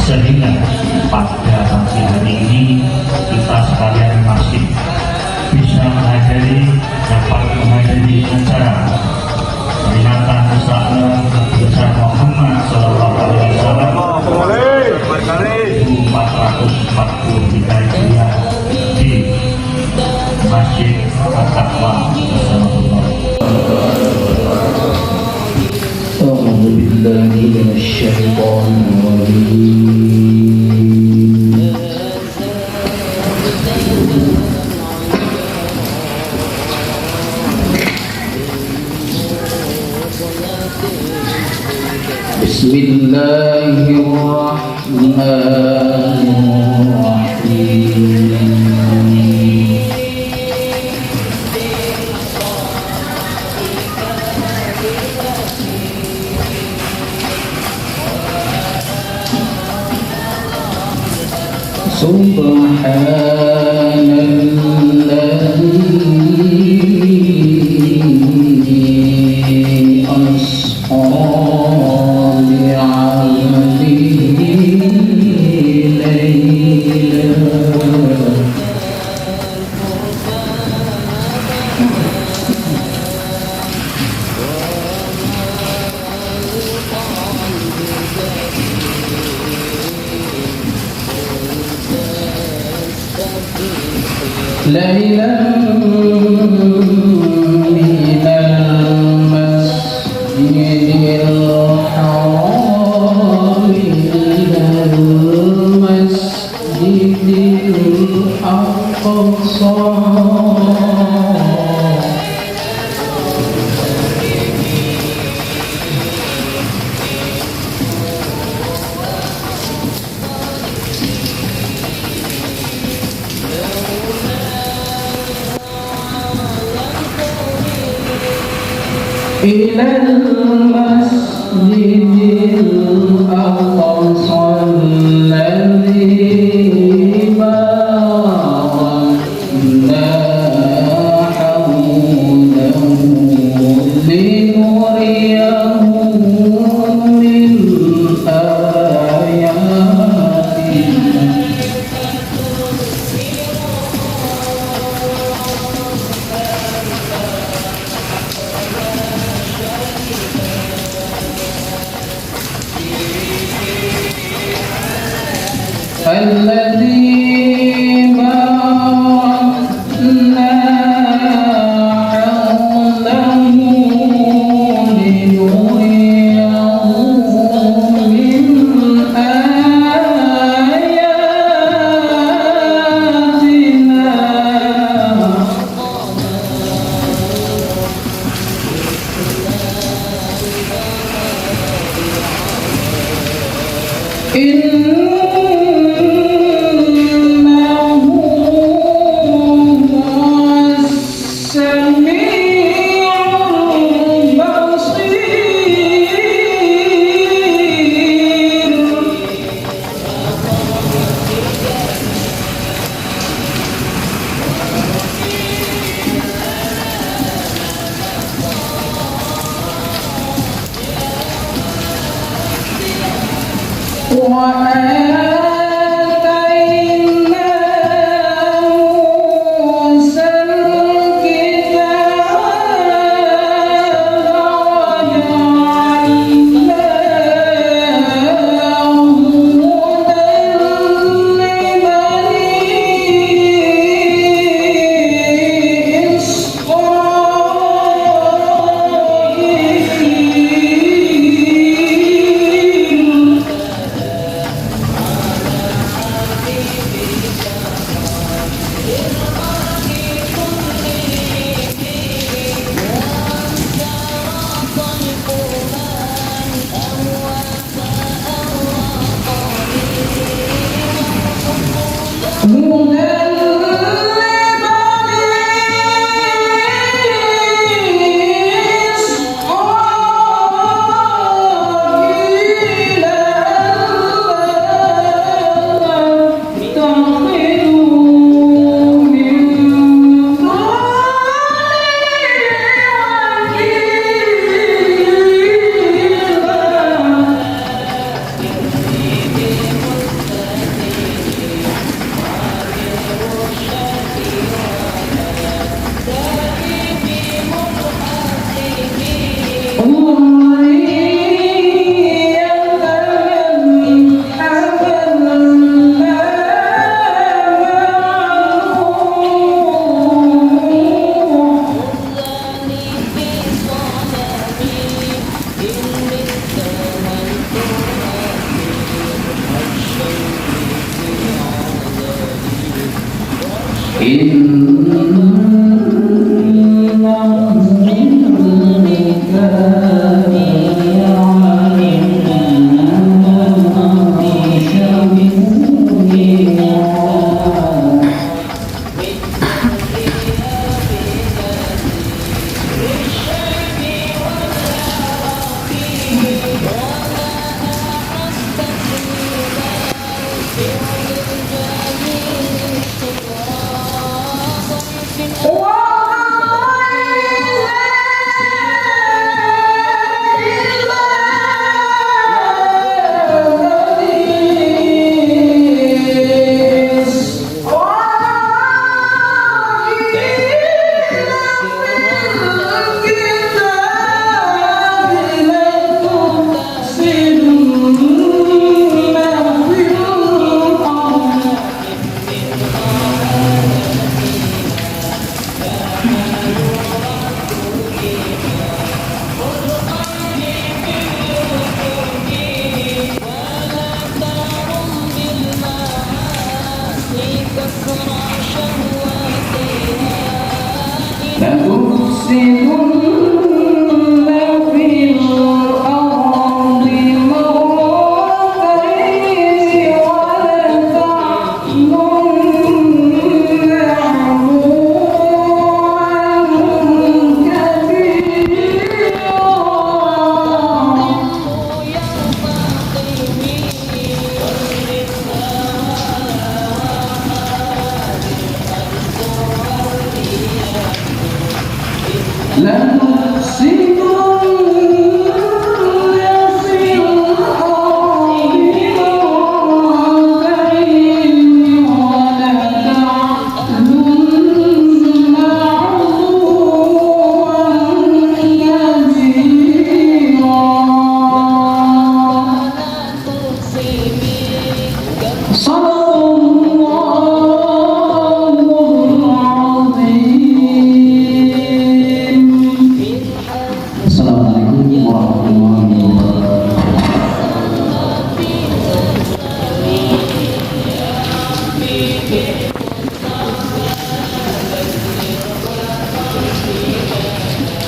Sehingga pada pagi hari ini kita sekalian masih bisa dapat menghadiri acara peringatan Isra besar Muhammad Sallallahu Alaihi Wasallam 1443 Hijriah di Masjid At-Taqwa. أعوذ بالله من الشيطان الرجيم بسم الله الرحمن الرحيم سبحان الذي أسرى بعبده ليلا ليلا من المسجد الحرام إلى المسجد الأقصى إلى المسجد الأقصى الذي باركنا حوله لنريه من آياتنا الذي باركنا حوله لنريه من آياتنا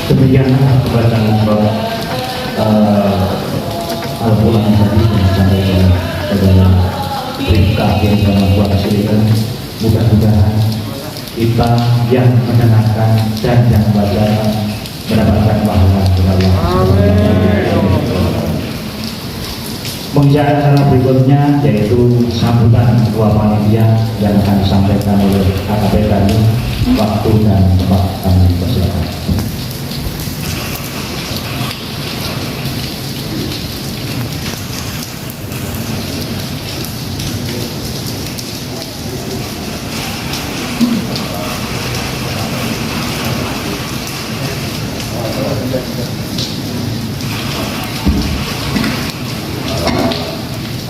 Demikianlah bacaan Al-Quran tadi yang disampaikan adalah perintah yang dalam buat kesirikan. Mudah-mudahan kita yang mendengarkan dan yang belajar mendapatkan pahala dari Allah. Menginjak acara berikutnya yaitu sambutan dua panitia yang akan disampaikan oleh AKP kami. Waktu dan tempat kami persilakan.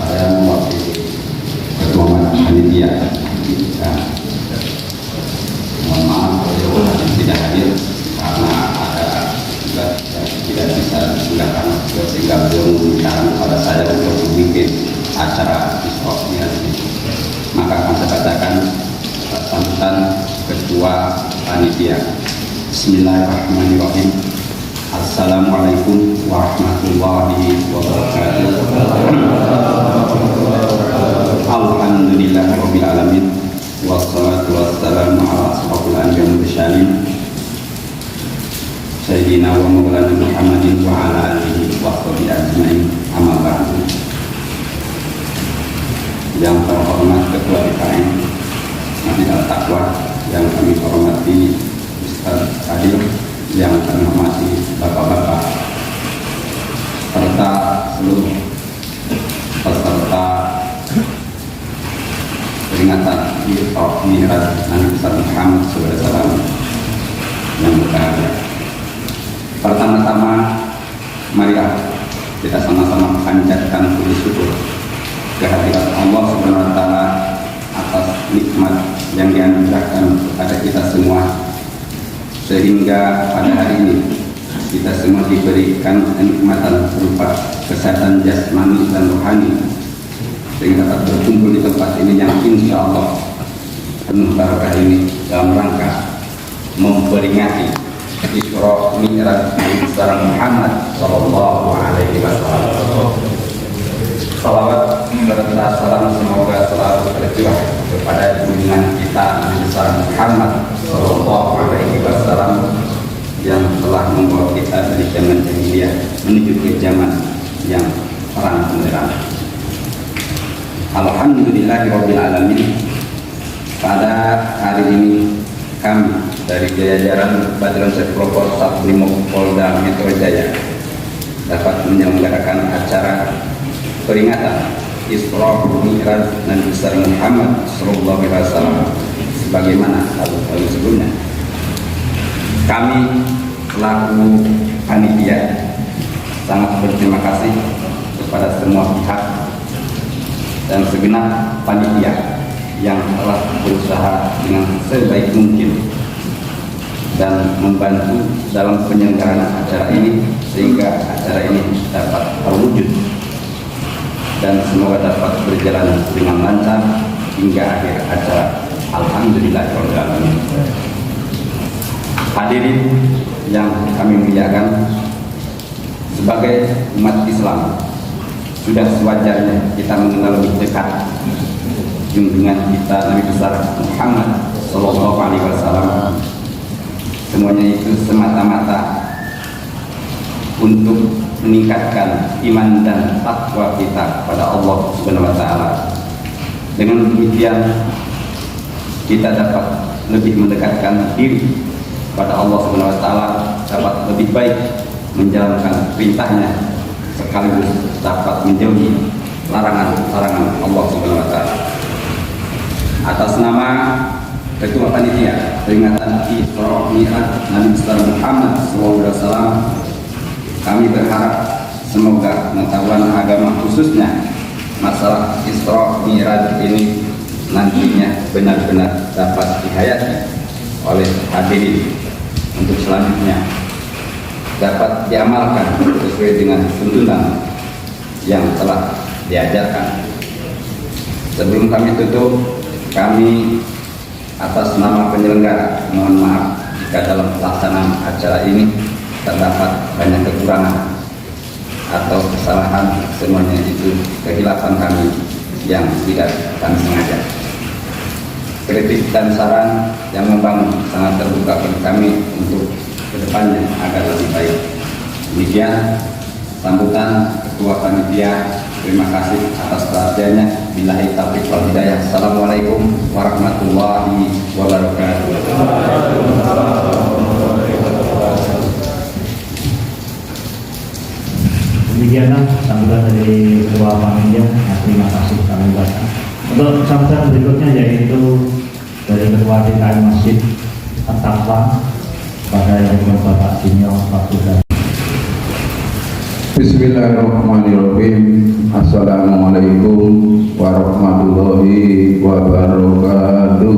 Saya mewakili Ketua Panitia. Mohon maaf kalau tidak hadir karena ada tugas yang tidak bisa digunakan sehingga beliau memintakan kepada saya untuk memimpin acara isrofnya. Maka akan saya bacakan sambutan Ketua Panitia. Bismillahirrahmanirrahim. Assalamualaikum warahmatullahi wabarakatuh. Alhamdulillahirabbil alamin. Wassalatu wassalamu ala asrofil anbiya'i wal mursalin Sayyidina wa maulana Muhammadin wa ala alihi wa sahbihi ajmain. Amma ba'du. Yang terhormat Ketua DKM Masjid Al-Taqwa, yang kami hormati Ustaz Adil, yang kami hormati bapak-bapak serta seluruh peserta peringatan Isra Mi'raj Nabi besar Muhammad SAW yang berbahagia. Pertama-tama, marilah kita sama-sama panjatkan puji syukur kehadirat Allah Subhanahu wa Ta'ala atas nikmat yang dianugerahkan kepada kita semua, sehingga pada hari ini kita semua diberikan kenikmatan berupa kesehatan jasmani dan rohani, sehingga dapat berkumpul di tempat ini yang insya Allah penuh barokah ini dalam rangka memperingati Isra Mi'raj Nabi Muhammad Sallallahu Alaihi Wasallam. Salawat serta salam semoga selalu tercurah kepada junjungan kita Nabi besar Muhammad Sallallahu Alaihi Wasallam yang telah membawa kita dari zaman jahiliyah menuju ke zaman yang terang benderang. Alhamdulillahirabbil alamin. Pada hari ini kami dari jajaran Batalon Propos Satrimob Polda Metro Jaya dapat menyelenggarakan acara peringatan Isra Mi'raj Nabi besar Muhammad Sallallahu Alaihi Wasallam sebagaimana tahun sebelumnya. Kami selaku panitia sangat berterima kasih kepada semua pihak dan segenap panitia yang telah berusaha dengan sebaik mungkin dan membantu dalam penyelenggaraan acara ini sehingga acara ini dapat terwujud dan semoga dapat berjalan dengan lancar hingga akhir acara. Alhamdulillahirabbil alamin. Hadirin yang kami muliakan, sebagai umat Islam sudah sewajarnya kita mengenal lebih dekat junjungan kita Nabi besar Muhammad Sallallahu Alaihi Wasallam. Semuanya itu semata-mata untuk meningkatkan iman dan takwa kita pada Allah Subhanahu Wa Taala. Dengan demikian kita dapat lebih mendekatkan diri pada Allah Subhanahu Wa Taala, dapat lebih baik menjalankan perintahnya sekaligus dapat menjauhi larangan-larangan Allah Subhanahu Wa Taala. Atas nama Ketua Panitia Peringatan Isra Mi'raj Nabi besar Muhammad SAW, kami berharap semoga pengetahuan agama khususnya masalah Isra Mi'raj ini nantinya benar-benar dapat dihayati oleh hadirin untuk selanjutnya dapat diamalkan sesuai dengan tuntunan yang telah diajarkan. Sebelum kami tutup, kami atas nama penyelenggara mohon maaf jika dalam pelaksanaan acara ini terdapat banyak kekurangan atau kesalahan. Semuanya itu kehilapan kami yang tidak kami sengaja. Kritik dan saran yang membangun sangat terbuka bagi kami untuk kedepannya agar lebih baik. Demikian sambutan Ketua Panitia. Terima kasih atas perhatiannya. Billahi taufiq wal hidayah. Assalamualaikum warahmatullahi wabarakatuh. Demikianlah sambutan dari Ketua Panitia. Terima kasih kami ucapkan. Untuk sambutan berikutnya yaitu dari Ketua DKM Masjid At-Taqwa pada yang Bapak Sinyo Fakultas. Bismillahirrahmanirrahim. Assalamualaikum warahmatullahi wabarakatuh.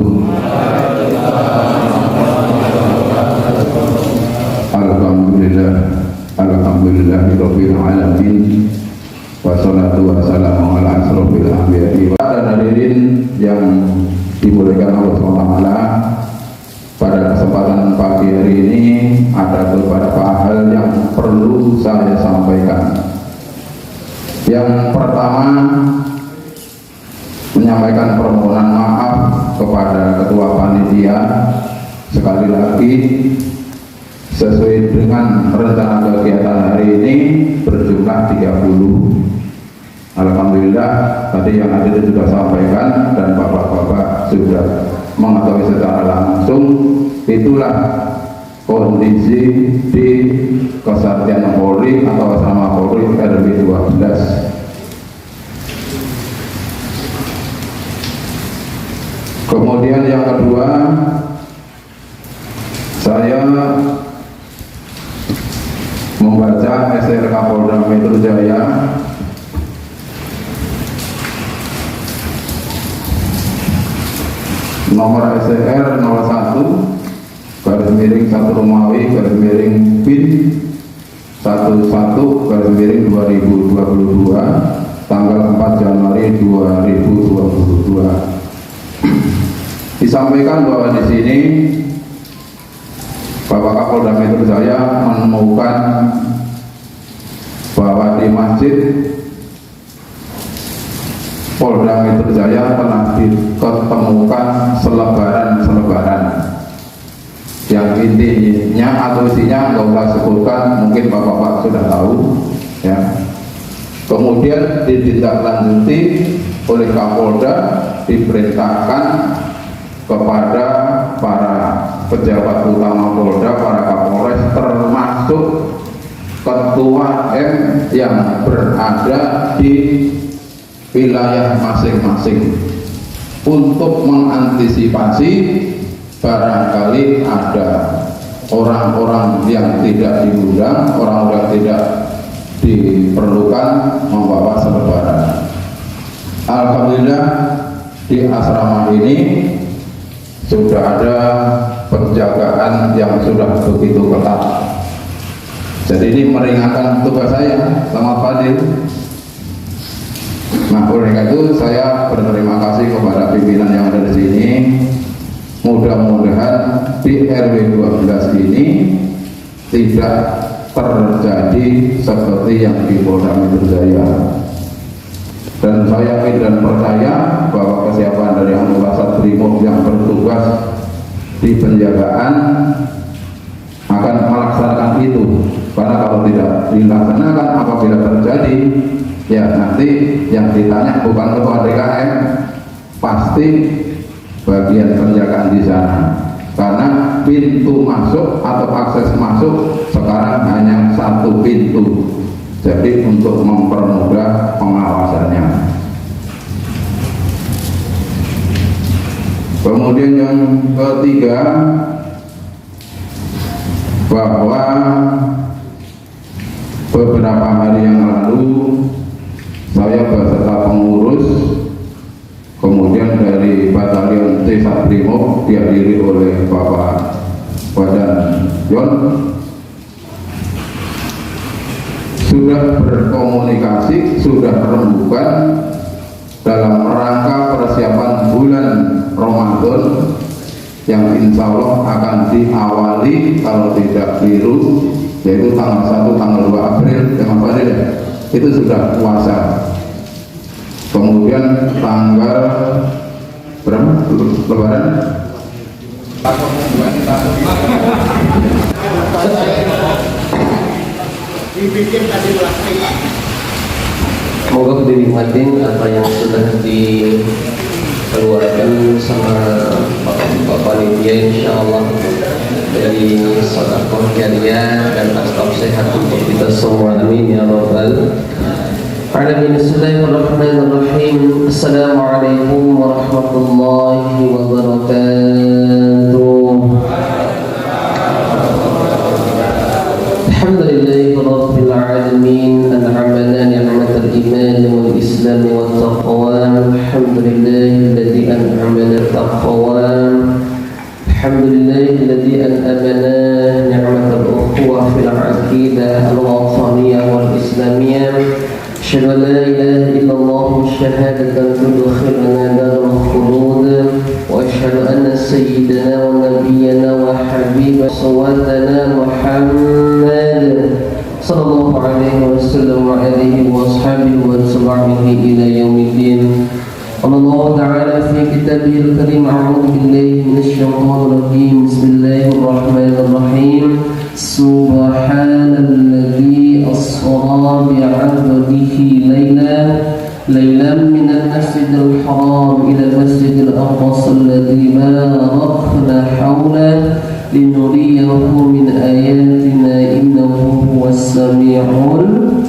Alhamdulillah, alhamdulillahirabbil alamin. Wassalatu wassalamu ala asrofil anbiya'i. Dan hadirin yang dimuliakan Allah SWT, pada kesempatan pagi hari ini ada beberapa hal yang perlu saya sampaikan. Yang pertama, menyampaikan permohonan maaf kepada Ketua Panitia. Sekali lagi, sesuai dengan rencana kegiatan hari ini berjumlah 30. Alhamdulillah, tadi yang hadir sudah sampaikan dan bapak-bapak sudah mengetahui secara langsung. Itulah kondisi di Kesatuan Polri atau Asrama Polri RW 12. Kemudian yang kedua, saya membaca SRK Polda Metro Jaya nomor SR 01 garis miring 1 Romawi garis miring PIN 11 garis miring 2022 tanggal 4 Januari 2022. Disampaikan bahwa di sini Bapak Kapolda Metro Jaya menemukan bahwa di masjid Polda Metro Jaya telah ditemukan selebaran yang intinya atau isinya nggak usah sebutkan, mungkin bapak-bapak sudah tahu ya. Kemudian ditindaklanjuti oleh Kapolda, diperintahkan kepada para pejabat utama Polda, para Kapolres, termasuk Ketua M yang berada di wilayah masing-masing untuk mengantisipasi barangkali ada orang-orang yang tidak diundang, orang-orang tidak diperlukan membawa selebaran. Alhamdulillah di asrama ini sudah ada penjagaan yang sudah begitu ketat. Jadi ini meringankan tugas saya. Selamat pagi. Nah, oleh karena itu saya berterima kasih kepada pimpinan yang ada di sini. Mudah-mudahan di RW 12 ini tidak terjadi seperti yang di Polda Metro Jaya. Dan saya yakin dan percaya bahwa kesiapan dari anggota Satrimob yang bertugas di penjagaan akan melaksanakan itu. Karena kalau tidak dilaksanakan, apabila terjadi, ya nanti yang ditanya bukan ketua DKM, pasti bagian penjagaan di sana. Karena pintu masuk atau akses masuk sekarang hanya satu pintu. Jadi untuk mempermudah pengawasannya. Kemudian yang ketiga, bahwa beberapa hari yang lalu saya beserta pengurus, kemudian dari Batalion C Satrimob dihadiri oleh Bapak Badan Yon, sudah berkomunikasi, sudah rembukan dalam rangka persiapan bulan Ramadan yang insya Allah akan diawali kalau tidak keliru yaitu tanggal 1 tanggal 2 April yang apa ya? Itu sudah puasa. Kemudian tanggal berapa? Lebaran? Semoga dinikmatin apa yang sudah dikeluarkan sama Bapak Panitia, insyaallah dari sedekah jariah dan asbab sehat untuk kita semua, amin ya rabbal alamin. Bismillahirrahmanirrahim. Assalamualaikum warahmatullahi wabarakatuh. Alhamdulillahi rabbil alamin, an'amana ni'matal iman wal islam wat taqwa. Alhamdulillahilladzi an'amana taqwa. Alhamdulillahilladzi an'amana ni'matal ukhuwah fil aqidah al-wathaniyah wal islamiyah. Asyhadu an la ilaha illallah syahadatan tudkhiluna darul khulud wa asyhadu anna sayyidana wa nabiyyana wa habibana sawatana Muhammad sallallahu alaihi wasallam wa alihi wa ashabihi wa tabi'ihi ila yaumiddin. Allah Ta'ala fi kitabihil karim, a'udzu billahi minasy syaithanir rajim. Bismillahirrahmanirrahim. Subhanalladzi asra bi'abdihi laylan minal masjidil haram ilal masjidil aqsa alladzi barakna hawlahu linuriyahu min ayatina innahu huwas sami'ul.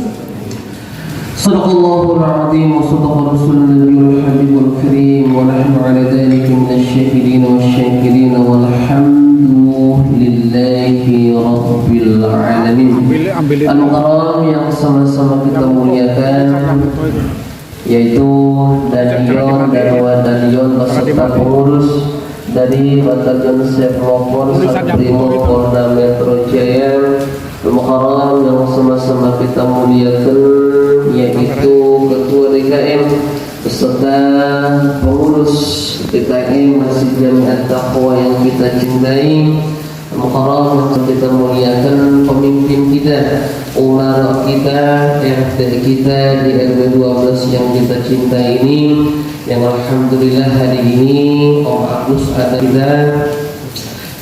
Sadaqallahul azim wa sadaqa rasulun nabiyul habibul karim wa nahnu ala dhalika minasy syahidin wasyakirin walhamdulillahi rabbil alamin. Al-Mukarram yang sama-sama kita muliakan, yaitu Danion dan Wadanion beserta pengurus dari Batalion Chef Lopon Satrimob Polda Metro Jaya. Al-Mukarram yang sama-sama kita muliakan, yaitu Ketua DKM beserta pengurus PKM Masjid Jamiat Taqwa yang kita cintai, Mukarram yang kita muliakan, pemimpin kita, umara kita, RT kita di RW 12 yang kita cintai ini, yang alhamdulillah hari ini Om Agus ada kita.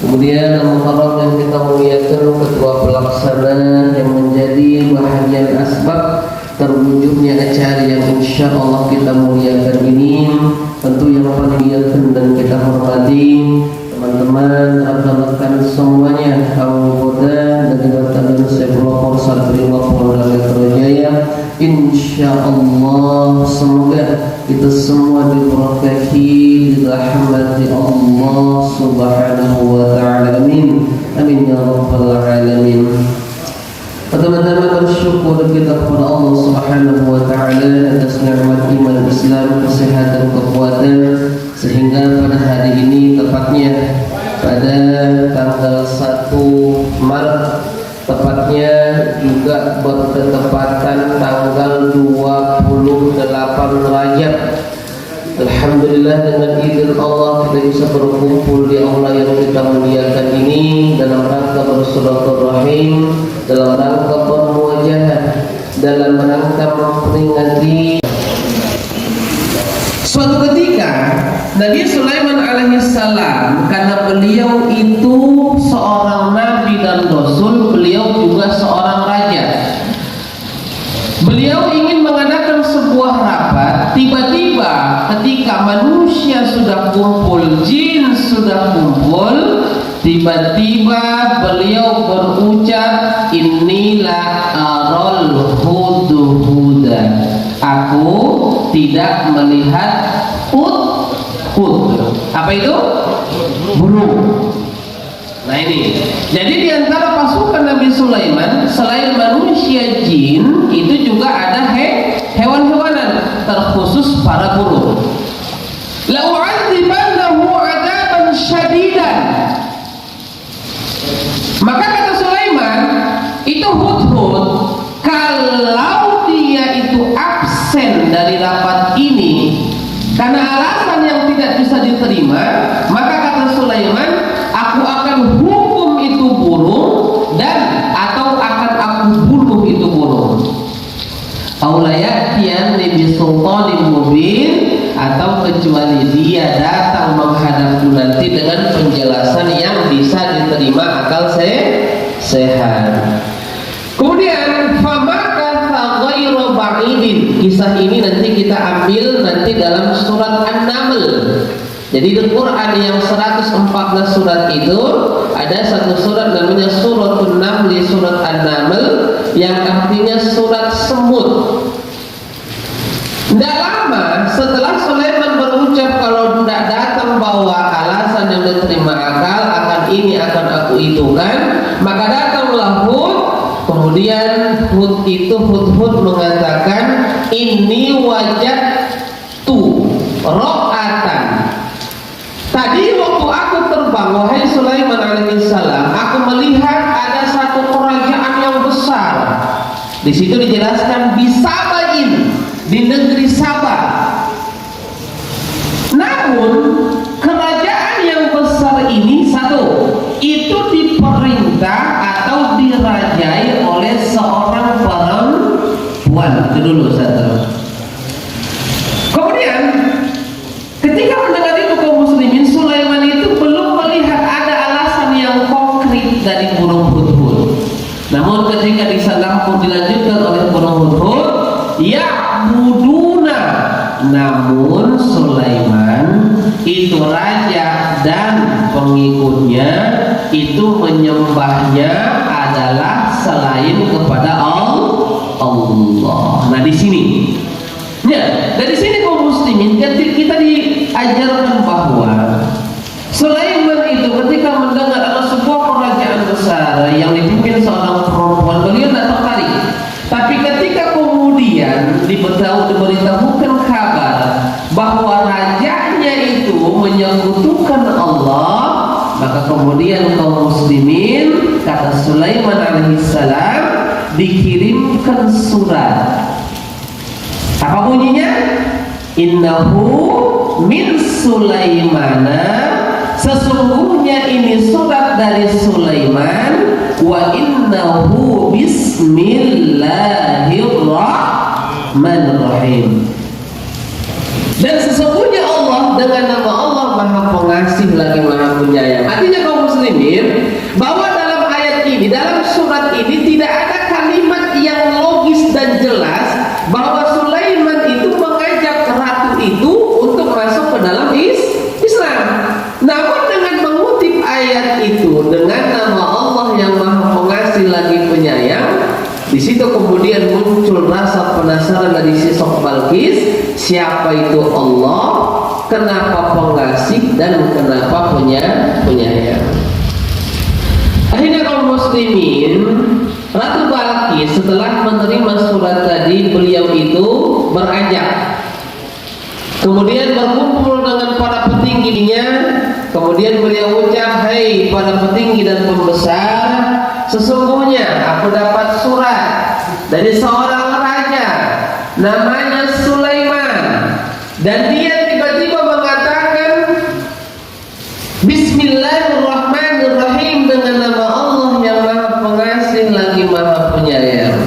Kemudian Mukarram yang kita muliakan, ketua pelaksana yang menjadi bahagian asbab terwujudnya acara yang insya Allah kita muliakan ini. Tentu yang paling muliakan dan kita hormati teman-teman, rekan-rekan semuanya, anggota dari Batalion Sepulopor Satrima Polda Metro Jaya. Insya Allah semoga kita semua diberkahi, dirahmati Allah Subhanahu wa Ta'ala. Amin. Amin ya rabbal alamin. Pertama-tama bersyukur kita kepada Allah Subhanahu wa Ta'ala atas nikmat iman Islam, kesehatan, kekuatan, sehingga pada hari ini, tepatnya pada tanggal 1 Maret, tepatnya juga bertepatan tanggal 28 Rajab. Alhamdulillah, dengan izin Allah kita bisa berkumpul di aula yang kita muliakan ini dalam rangka bersilaturahim, dalam rangka bermuajahah, dalam rangka memperingati. Suatu ketika Nabi Sulaiman alaihissalam, karena beliau itu seorang nabi dan rasul, beliau juga seorang raja. Beliau ingin mengadakan sebuah rapat. Tiba-tiba ketika manusia sudah kumpul, jin sudah kumpul, tiba-tiba beliau berucap, inilah arol hudhuda, aku tidak melihat hud. Apa itu? Burung. Nah ini, jadi di antara pasukan Nabi Sulaiman, selain manusia, jin, itu juga ada hewan-hewanan, terkhusus para burung. La'u'adzibannahu 'adzaban syadidan. Maka kata Sulaiman, itu hudhud, kalau dia itu absen dari rapat ini karena alasan yang tidak bisa diterima, maka kata Sulaiman, aku akan hukum itu burung dan atau akan aku bunuh itu burung. Aulayatian nabi sultanin mubin, atau kecuali dia datang menghadapku nanti dengan penjelasan yang bisa diterima akal sehat. Kemudian famakatha ghairu ba'idin. Kisah ini nanti kita ambil nanti dalam surat An-Naml. Jadi di Quran yang 114 surat itu ada satu surat namanya Suratul Naml, surat An-Naml, yang artinya surat semut. Tidak lama setelah Sulaiman berucap kalau tidak datang bawa alasan yang diterima akal, akan ini akan aku itukan, maka datanglah Hud. Kemudian Hud mengatakan, ini wajadtu ro'atan. Tadi waktu aku terbang, wahai Sulaiman alaihissalam, aku melihat ada satu kerajaan yang besar. Di situ dijelaskan di Sabain, di negeri Sabah. Namun kerajaan yang besar ini satu, itu diperintah atau dirajai oleh seorang perempuan. Itu dulu satu. Kemudian ketika mendengar itu kaum muslimin, Sulaiman itu belum melihat ada alasan yang konkret dari burung hudhud. Namun ketika di sana pun dilanjutkan oleh burung hudhud, ya'buduna, namun Sulaiman itu raja dan pengikutnya itu menyembahnya adalah selain kepada Allah. Nah di sini, ya, dari sini kaum muslimin kita diajarkan bahwa Sulaiman itu ketika mendengar ada sebuah kerajaan besar yang dipimpin seorang perempuan, beliau tidak tertarik. Tapi ketika kemudian diberitahukan kabar bahwa rajanya itu menyekutukan Allah, maka kemudian kaum muslimin, kata Sulaiman alaihissalam, dikirimkan surat. Apa bunyinya? Innahu min Sulaimana, sesungguhnya ini surat dari Sulaiman, wa innahu bismillahirrahmanirrahim. Dan sesungguhnya Allah dengan nama Allah Maha Pengasih lagi Maha Penyayang. Artinya kaum muslimin, bahwa dalam ayat ini, dalam surat ini tidak ada kalimat yang logis dan jelas bahwa Sulaiman itu mengajak ratu itu untuk masuk ke dalam Islam. Namun dengan mengutip ayat itu dengan nama Allah yang Maha Pengasih lagi Penyayang, di situ kemudian muncul rasa penasaran dari sosok Balqis, siapa itu Allah, kenapa pengasih dan kenapa penyayang. Akhirnya kaum muslimin, Ratu Balqis setelah menerima surat tadi, beliau itu beranjak, kemudian berkumpul dengan para petingginya. Kemudian beliau ucap, "Hai para petinggi dan pembesar, sesungguhnya aku dapat surat dari seorang raja namanya Sulaiman, dan dia tiba-tiba mengatakan Bismillahirrahmanirrahim dengan nama Allah yang Maha Pengasih lagi Maha Penyayang."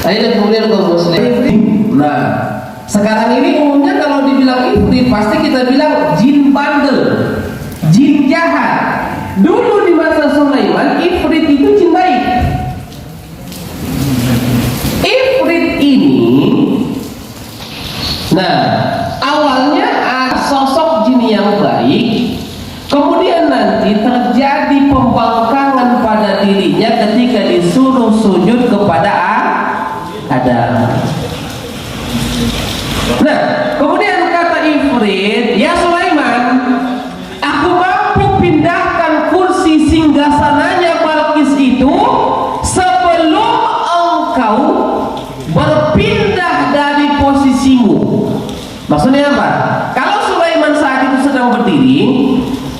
Akhirnya kemudian kaum muslimin, nah sekarang ini umumnya kalau dibilang ifrit pasti kita bilang jin bandel, jin jahat. Dulu di masa Sulaiman, ifrit itu jin baik. Ifrit ini, nah awalnya sosok jin yang baik, kemudian nanti terjadi pembangkangan pada dirinya ketika disuruh sujud kepada Adam. Nah, kemudian kata ifrit, "Ya Sulaiman, aku mampu pindahkan kursi singgasananya Balqis itu sebelum engkau berpindah dari posisimu." Maksudnya apa? Kalau Sulaiman saat itu sedang berdiri,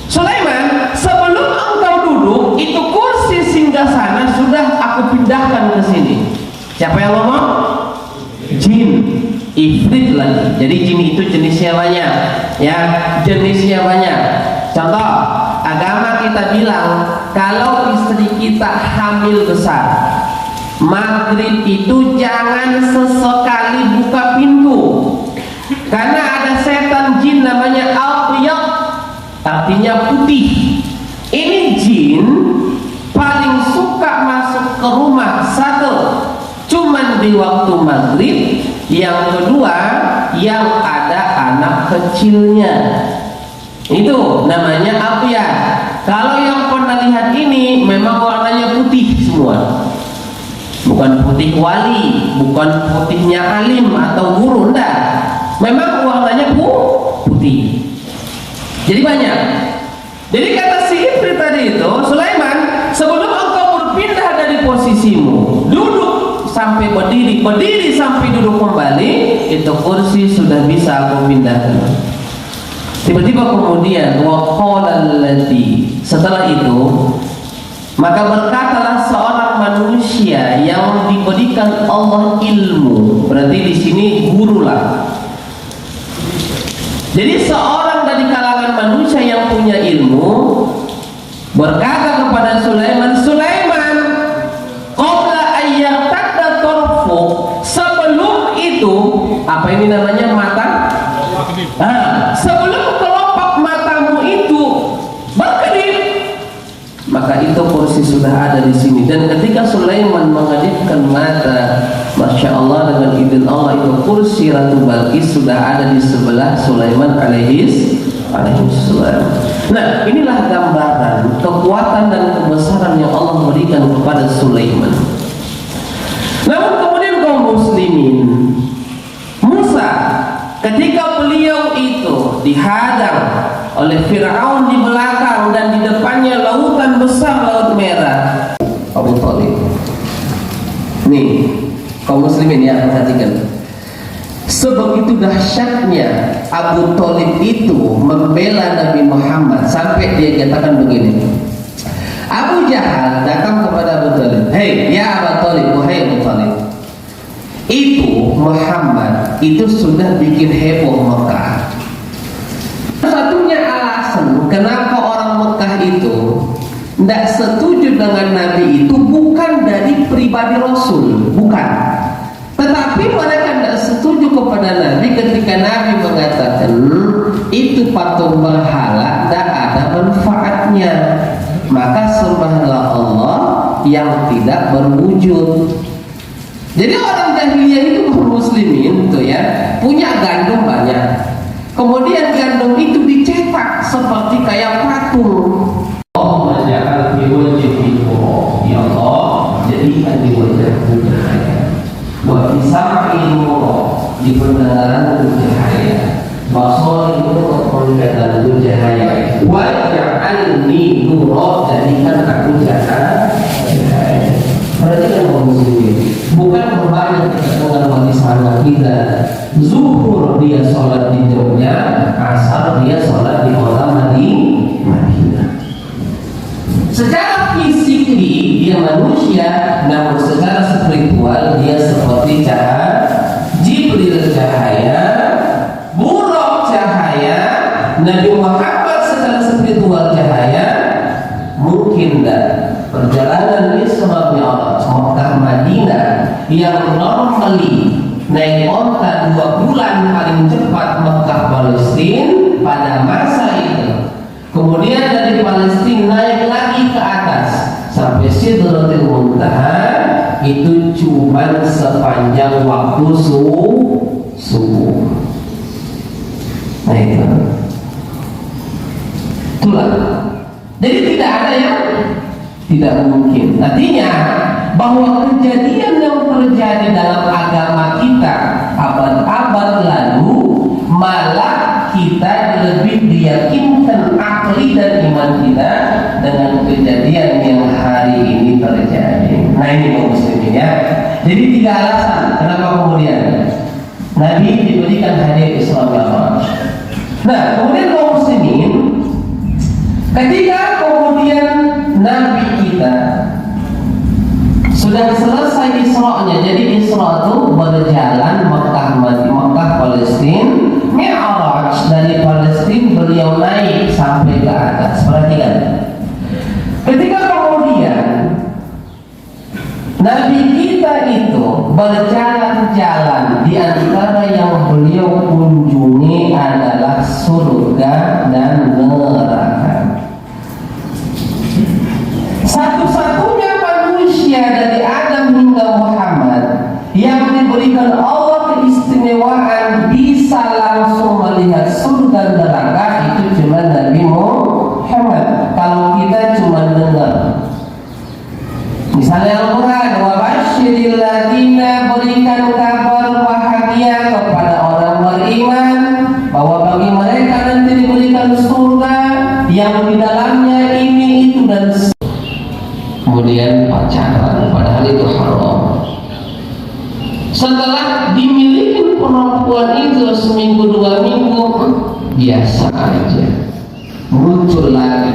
Sulaiman, sebelum engkau duduk, itu kursi singgasana sudah aku pindahkan ke sini. Siapa yang ngomong? Jin. Ifrit lagi. Jadi jin itu jenisnya banyak, ya, jenisnya banyak. Contoh, agama kita bilang kalau istri kita hamil besar, maghrib itu jangan sesekali buka pintu, karena ada setan jin namanya al-qiyad, artinya putih. Ini jin paling suka masuk ke rumah, satu cuman di waktu maghrib, yang kedua yang ada anak kecilnya, itu namanya aqyad. Kalau yang pernah lihat ini memang warnanya putih semua, bukan putih wali, bukan putihnya alim atau guru, enggak, memang warnanya putih. Jadi banyak. Jadi kata si ifrit tadi itu, Sulaiman, sebelum engkau berpindah dari posisimu, duduk sampai berdiri, berdiri sampai duduk kembali, itu kursi sudah bisa aku pindahkan. Tiba-tiba kemudian setelah itu, maka berkatalah seorang manusia yang diberikan Allah ilmu, berarti di sini guru lah. Jadi seorang dari kalangan manusia yang punya ilmu berkata kepada Sulaiman, "Sulaiman, sebelum itu," apa ini namanya, mata? Sebelum kelopak matamu itu berkedip, maka itu kursi sudah ada di sini. Dan ketika Sulaiman mengedipkan mata, Masya Allah, dengan izin Allah, itu kursi Ratu Balqis sudah ada di sebelah Sulaiman alaihissalam. Nah, inilah gambaran kekuatan dan kebesaran yang Allah berikan kepada Sulaiman. Namun kemudian kaum muslimin, Musa ketika beliau itu dihadang oleh Fir'aun di belakang dan di depannya lautan besar, Laut Merah, Abu Thalib. Nih, kaum muslimin ya, perhatikan. Sebegitu dahsyatnya Abu Thalib itu membela Nabi Muhammad sampai dia katakan begini. Abu Jahal datang kepada Abu Thalib, "Hei, ya Abu Thalib, wahai Abu Thalib, itu Muhammad itu sudah bikin heboh Mekah. itu tidak setuju dengan Nabi itu bukan dari pribadi Rasul, bukan. Tetapi mereka tidak setuju kepada Nabi ketika Nabi mengatakan itu patung berhala tidak ada manfaatnya, maka sembahlah Allah yang tidak berwujud. Jadi orang jahiliyah itu kaum muslimin tuh ya, punya gandum banyak. Kemudian gandum itu dicetak seperti kayak patung. Allah menjadikan di wajhi Allah, ya Allah, jadikan di wajahku cahaya. Wa bisam'i nur, di pendengaran cahaya. Basar itu penglihatan cahaya. Wa ja'alni nur, jadikan aku cahaya. Perhatikan kaum muslimin, bukan berbalik dengan warisan kita. Zuhur dia sholat di Jogja, asar dia sholat di kota Madinah. Secara fisik dia manusia, namun secara spiritual dia seperti cahaya Jibril, cahaya Buraq, cahaya Nabi Muhammad secara spiritual cahaya. Mungkin tidak perjalanan Isra Mi'raj Makkah Madinah yang normally naik onta 2 bulan paling cepat Makkah Palestina pada masa itu, kemudian dari Palestina naik lagi ke atas sampai Sidratul Muntaha, itu cuma sepanjang waktu subuh. Nah itulah. Jadi tidak ada yang tidak mungkin. Artinya bahwa kejadian yang terjadi dalam agama kita abad-abad lalu malah kita lebih diyakinkan akli dan iman kita dengan kejadian yang hari ini terjadi. Nah ini kaum muslimin ya. Jadi 3 alasan kenapa kemudian Nabi diberikan hadiah Isra Mi'raj. Nah kemudian kaum muslimin, ketika kemudian Nabi kita sudah selesai Isra-nya, jadi Isra itu berjalan Makkah Palestina, Mi'raj dari Palestina beliau naik sampai ke atas. Perhatikan, ketika kemudian Nabi kita itu berjalan-jalan, di antara yang beliau kunjungi adalah surga dan neraka. Satu-satunya manusia dari Adam hingga Muhammad yang diberikan Allah keistimewaan bisa langsung melihat surga dan neraka itu cuma Nabi Muhammad. Kalau kita cuma dengar, misalnya Al-Quran, wa basyiril ladina, berikan kabar bahagia kepada orang beriman bahwa bagi mereka nanti diberikan surga yang di dalamnya ini itu dan kemudian pacaran, padahal itu haram. Setelah dimiliki perempuan itu seminggu 2 minggu biasa aja, muncul lagi,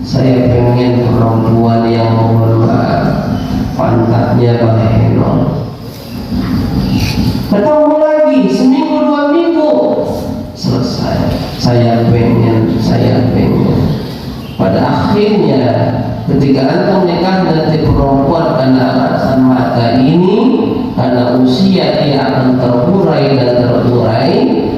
saya pengen perempuan yang mohon maaf pantatnya bahenol. Ketemu lagi seminggu 2 minggu selesai, saya pengen. Pada akhirnya ketika antum nikah nanti perempuan karena alasan mata ini, karena usia dia akan terurai,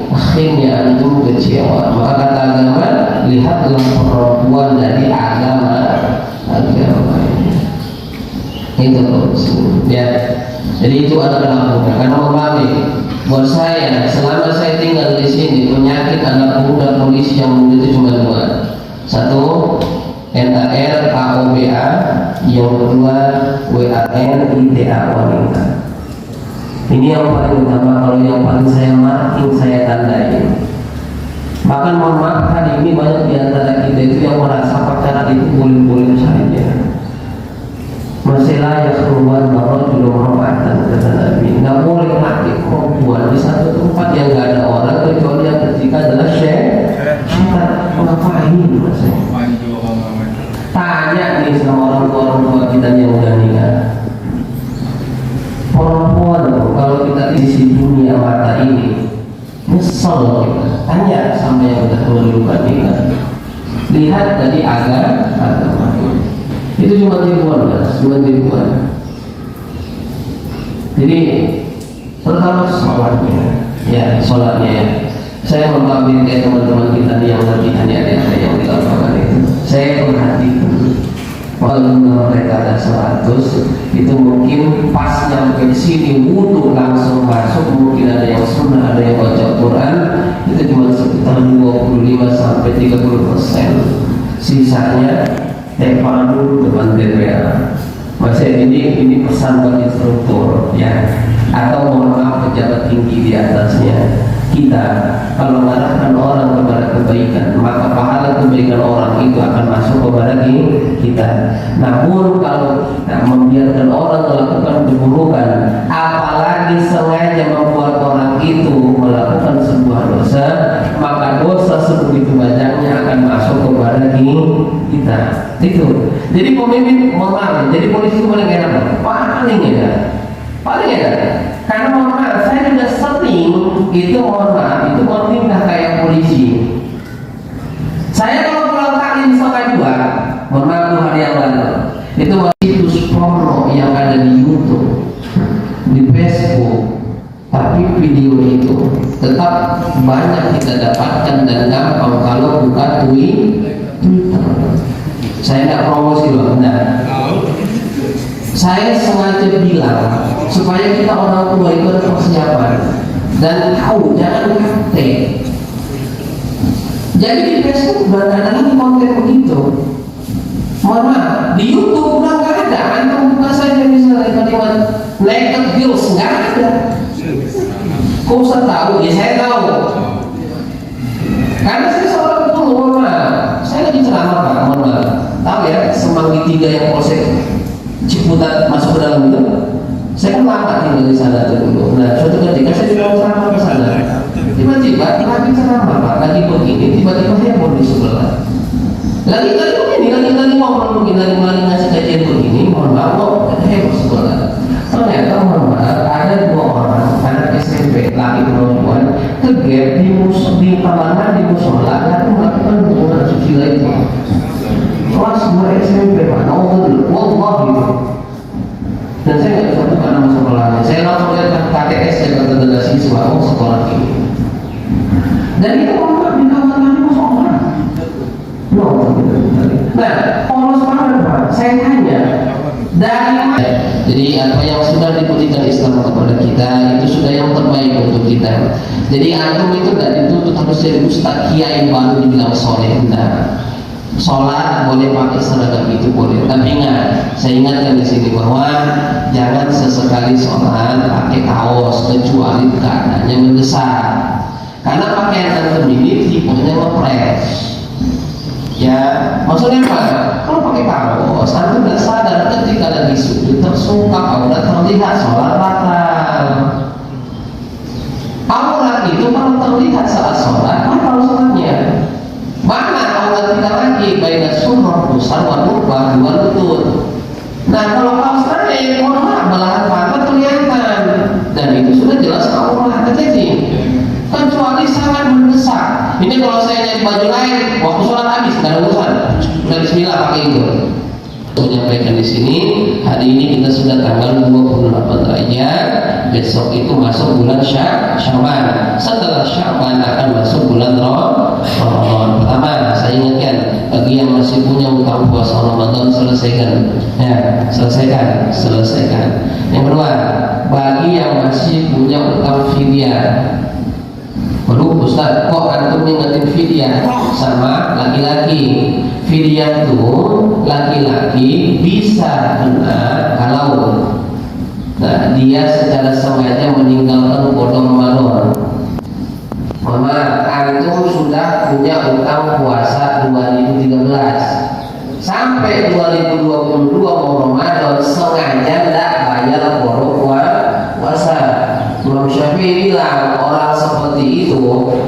akhirnya antum kecewa. Maka kata agama, lihatlah perempuan dari agama ini. Itu ya. Jadi itu adalah lakukan karena memahami. Buat saya, selama saya tinggal di sini, penyakit anak muda polisi yang begitu cuma 2. Satu, NAR, AOBA, yang kedua WAN, ITA wanita. Ini yang paling utama. Kalau yang paling saya marking, saya tandai. Bahkan mohon maaf, hari ini banyak di antara kita itu yang merasa pacaran itu boleh-boleh saja. Masih layak keluar bahwa belum hormatan, kata Nabi. Nggak boleh laki perempuan di satu tempat yang nggak ada orang kecuali yang ketika adalah syaitan. Ngapain maksudnya? Tanya nih sama orang tua kita yang udah nikah. Perempuan kalau kita di sisi dunia mata ini nyesel kita. Tanya sama yang udah berluka nikah. Lihat tadi agama. Itu cuma tipuan, Mas, cuma tipuan. Jadi pertama sholatnya, ya sholatnya ya. Saya mengkabar kayak teman-teman kita nih yang latihan ya, ada yang di lapangan itu. Saya perhatikan kalau mereka ada 100 itu mungkin pas nyampe sini wudhu langsung masuk, mungkin ada yang sunnah, ada yang baca Quran, itu cuma sekitar 25 sampai 30%. Sisanya tepan dulu depan DPR. Masih ini pesan buat instruktur ya, atau mohon maaf pejabat tinggi di atasnya. Kita kalau mengarahkan orang kepada kebaikan, maka pahala kebaikan orang itu akan masuk kepada kita. Namun kalau kita membiarkan orang melakukan keburukan, apalagi sengaja membuat orang itu melakukan sebuah dosa, maka dosa sebegitu banyaknya akan masuk kepada kita. Itu. Jadi pemimpin mohon maaf, jadi polisi itu paling enak, paling enak. Karena mohon maaf, saya sudah sering itu mohon maaf, itu meminta kayak polisi. Saya kalau pulang kali misalkan 2, mohon maaf 2 hari yang lalu, itu situs porno yang ada di YouTube, di Facebook, tapi video itu tetap banyak kita dapatkan dan gampang kalau buka Twitter. Saya tidak promosi loh, enggak. Saya sengaja bilang supaya kita orang tua itu ada persiapan dan tahu, jangan praktek. Jadi di Facebook udah ada lagi konten begitu. Mohon maaf, di YouTube udah nggak ada. Antum buka saja misalnya kalimat naked girls, nggak ada. Kok usah tahu? Ya saya tahu. Karena saya seorang guru, mohon maaf. Saya lagi ceramah Pak, mohon maaf. Tahu ya, Semanggi 3 yang polsek Ciputat masuk ke dalam itu. Saya kan lama tinggal di sana dulu. Nah, suatu ketika saya dibawa ceramah ke sana. Tiba-tiba lagi ceramah Pak, lagi begini, tiba-tiba heboh di sebelah. Lagi ngomong begini, lagi ngasih kajian begini, mohon maaf, heboh sebelah. Ternyata mohon maaf, ada 2 orang anak SMP, laki perempuan, kegep di kamar di musola, lalu melakukan hubungan susila itu. Kelas 2 SMP Pak, wallah gitu. Dan saya nggak bisa buka nama sekolahnya. Saya langsung lihat KTS yang kata tanda siswa, sekolah ini. Dan itu orang di kamar mandi musola. Nah, polos banget Pak. Saya tanya dari mana? Jadi apa yang sudah diberikan Islam kepada kita itu sudah yang terbaik untuk kita. Jadi antum itu tidak dituntut harus jadi ustaz kiai baru dibilang soleh. Nah, sholat boleh pakai seragam itu boleh, tapi ingat, saya ingatkan di sini bahwa jangan sesekali sholat pakai kaos kecuali keadaannya mendesak. Karena pakaian antum ini tipenya ngepres. Ya, maksudnya apa? Kalau pakai kaos, antum tidak sadar ketika lagi sujud tersungkap aurat terlihat, sholat batal. Aurat itu kalau terlihat saat sholat, batal sholatnya. Mana aurat kita lagi baina surah pusar wa rukbah dua lutut. Nah kalau kaos naik, mohon maaf, belahan pantat kelihatan dan itu sudah jelas aurat. Jadi kecuali sangat mendesak. Ini kalau saya nyari baju lain, waktu sholat habis, nggak ada urusan. Udah bismillah pakai itu. Menyampaikan di sini, hari ini kita sudah tanggal 28 Rajab, besok itu masuk bulan Sya'ban. Setelah Sya'ban akan masuk bulan Ramadan. Pertama, saya ingatkan bagi yang masih punya utang puasa Ramadan selesaikan. Ya, selesaikan. Yang kedua, bagi yang masih punya utang fidyah. Waduh Ustaz, kok antum ngingetin fidyah sama laki-laki? Fidyah itu laki-laki bisa kena kalau dia secara sengaja meninggalkan kodok Ramadan. Mama, antum sudah punya utang puasa 2013 sampai 2022 mau Ramadan sengaja tidak bayar kodok puasa. Imam Syafi'i bilang orang seperti itu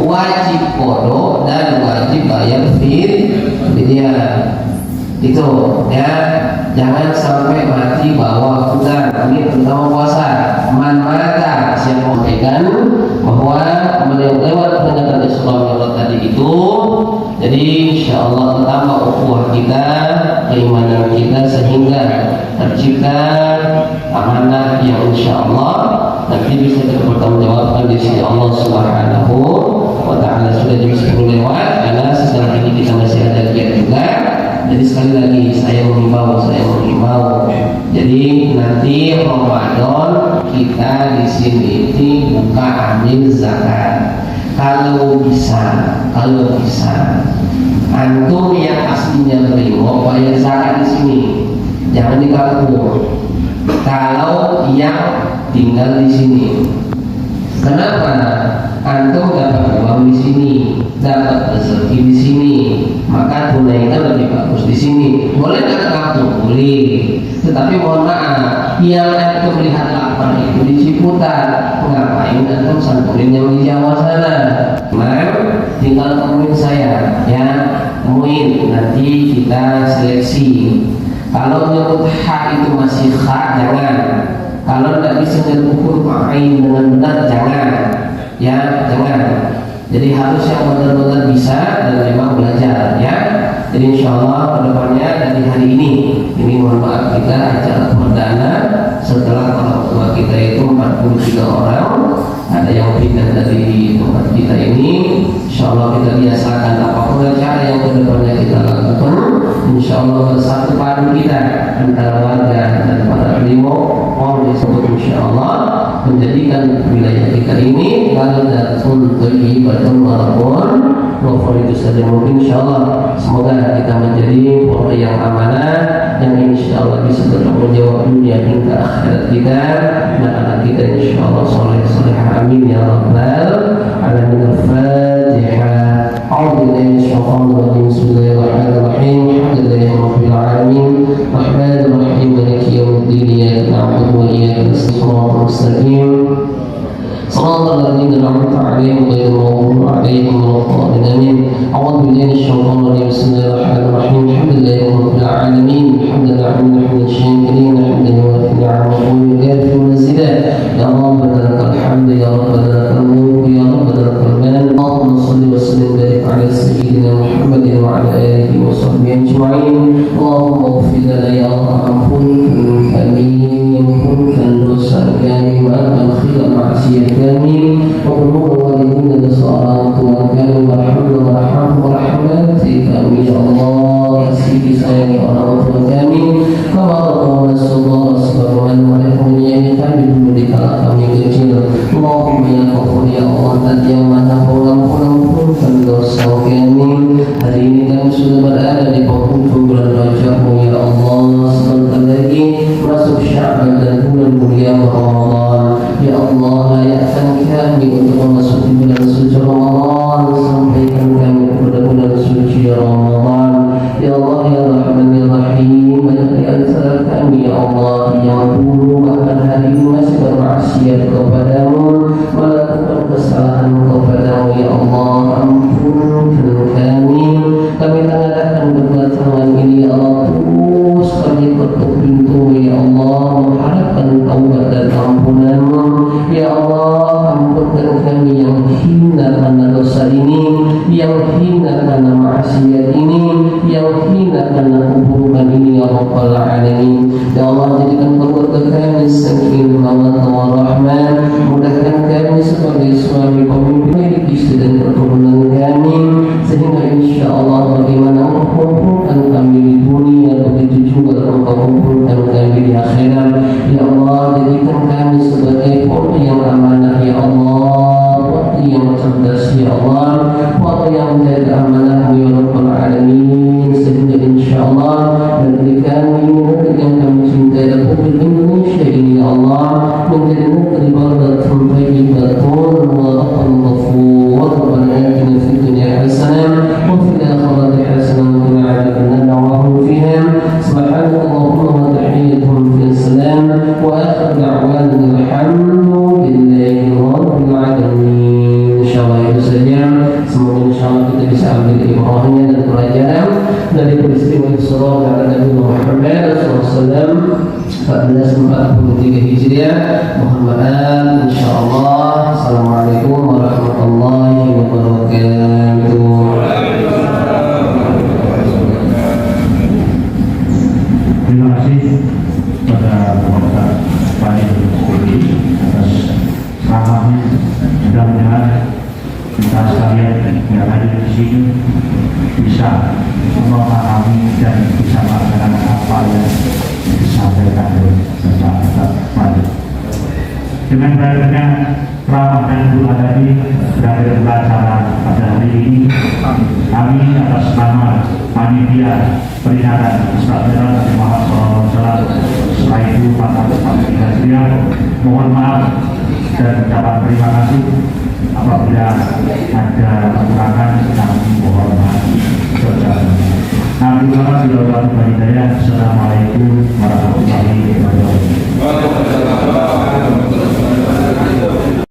wajib kodok dan wajib bayar fidyah. Itu ya, jangan sampai mati bawa utang. Ini terutama puasa. Man mata, siapa menyampaikan bahwa lewat peringatan Isra Mi'raj tadi itu, jadi insya Allah bertambah ukhuwah kita, keimanan kita, sehingga tercipta amanah yang insya Allah nanti bisa dipertanggungjawabkan di sisi Allah Subhanahu wa Ta'ala. Sudah jam 10 lewat, karena setelah ini kita masih ada kegiatan juga. Jadi sekali lagi saya mengimbau, jadi nanti Ramadan kita di sini buka ambil zakat. Kalau bisa antum yang aslinya terima bayar zakat di sini, jangan di kampung. Kalau yang tinggal di sini, kenapa? Antum dapat uang di sini, dapat rezeki di sini, maka tunaikan lebih bagus di sini. Boleh nggak ke kampung? Boleh. Tetapi mohon maaf, yang antum melihat lapar itu di Ciputat, ngapain antum santunin yang di Jawa sana? Tinggal temuin saya, ya temuin. Nanti kita seleksi. Kalau nyebut hak itu masih hak, jangan. Kalau tidak bisa nyebut huruf ain dengan benar, jangan. Ya, jangan. Jadi harus yang benar-benar bisa dan memang belajar, ya. Jadi insya Allah kedepannya dari hari ini mohon maaf kita acara perdana setelah orang tua kita itu 43 orang, ada yang pindah dari tempat kita ini. Insya Allah kita biasakan apapun acara yang kedepannya kita lakukan, insya Allah bersatu padu kita antara warga dan para ilmu orang disebut insya Allah menjadikan wilayah kita ini baldatun thayyibatun walaupun itu saja mungkin insya Allah. Semoga kita menjadi polri yang amanah yang insya Allah bisa bertanggung jawab dunia hingga akhirat kita, dan anak kita insya Allah soleh solehah, amin ya rabbal alamin. Al-Fatihah. A'udzubillahi minasyaitonir rajim. Bismillahirrahmanirrahim. Alhamdulillahi rabbil alamin. Rahmanir rahim. Maliki yaumiddin. Iyyaka na'budu wa iyyaka nasta'in. Mustaqim. صراط الذين أنعمت عليهم غير المغضوب عليهم ولا الضالين آمين. أعوذ بالله من الشيطان الرجيم. بسم الله الرحمن الرحيم. الحمد لله رب العالمين. الحمد لله حمدا الشاكرين حمدا يوافي نعمه ويكافئ مزيدا. يا ربنا لك الحمد، يا ربنا لك الملك، يا ربنا لك المال. اللهم صل وسلم وبارك على سيدنا محمد وعلى آله وصحبه أجمعين. اللهم اغفر لنا يا أرحم الراحمين. كن dosa kami, maafkan khilaf maksiat kami, وقلوب والدينا بصلاة وكانوا ورحمتك kami ya Allah. Kasih sayang orang tua kami, kama Rasulullah sallallahu alaihi wasallam kami dulu di kala kami kecil. Allahumma ya Ghafur ya Allah, zat yang maha pengampunkan dosa kami. Hari ini kami sudah berada di penghujung bulan Rajab ya Allah. Sebentar lagi masuk Sya'ban dan bulan mulia Ramadan. Ya Allah, layakkan kami untuk memasuki bulan suci Ramadan, sampaikan kami kepada bulan suci Ramadan. Ya Allah ya Rahman ya Rahim, banyak di antara kami ya Allah yang dulu bahkan hari ini masih bermaksiat kepadamu, melakukan kesalahan kepadamu ya Allah. Ampunkan kami tangan berdatangan ini ya Allah, terus kami ketuk pintu ya Allah, mengharapkan taubat dan ampunanmu ya Allah. Ampunkan kami yang hina karena dosa ini, yang hina karena maksiat ini, yang hina karena keburukan ini ya Rabbal Alamin. Ya Allah, jadikan keluarga kami sakinah mawaddah warahmah, mudahkan kami sebagai suami pemimpin istri dan keturunan kami, sehingga insya Allah bagaimana engkau kumpulkan kami di dunia, begitu juga engkau kumpulkan kami di akhirat. Ya Allah, jadikan kami sebagai polri yang amanah ya Allah, polri yang cerdas ya Allah, polri yang menjaga amanah ya Rabbal Alamin, sehingga insya Allah negeri kami, negeri yang kami cintai, Republik Indonesia ini ya Allah, menjadi negeri baldatun thayyibatun wa rabbun ghafur. Rabbana atina fid dunya hasanah wa fil akhirati hasanah wa qina adzabannar. Allahumma fiha subhanakallahumma wa tahiyyatuhum fiha salam wa akhiru da'wana alhamdulillahi rabbil alamin. Insyaallah itu saja. Semoga insyaallah kita bisa ambil ibrahnya dan pelajaran dari peristiwa Isra dan Nabi Muhammad wasallam 1443 Hijriah. Mohon maaf, insyaallah. Assalamualaikum warahmatullahi wabarakatuh. Terima kasih kepada Bapak Panit Sekali atas ceramahnya. Mudah-mudahan kita sekalian yang hadir di sini bisa memahami dan bisa melaksanakan apa yang disampaikan oleh Bapak Panit. Dengan berakhirnya ceramah dan doa tadi berakhir acara pada hari ini, kami atas nama panitia peringatan Islam Muhammad SAW setelah itu mohon maaf dan ucapan terima kasih apabila ada kekurangan, kami mohon maaf. Assalamualaikum warahmatullahi wabarakatuh.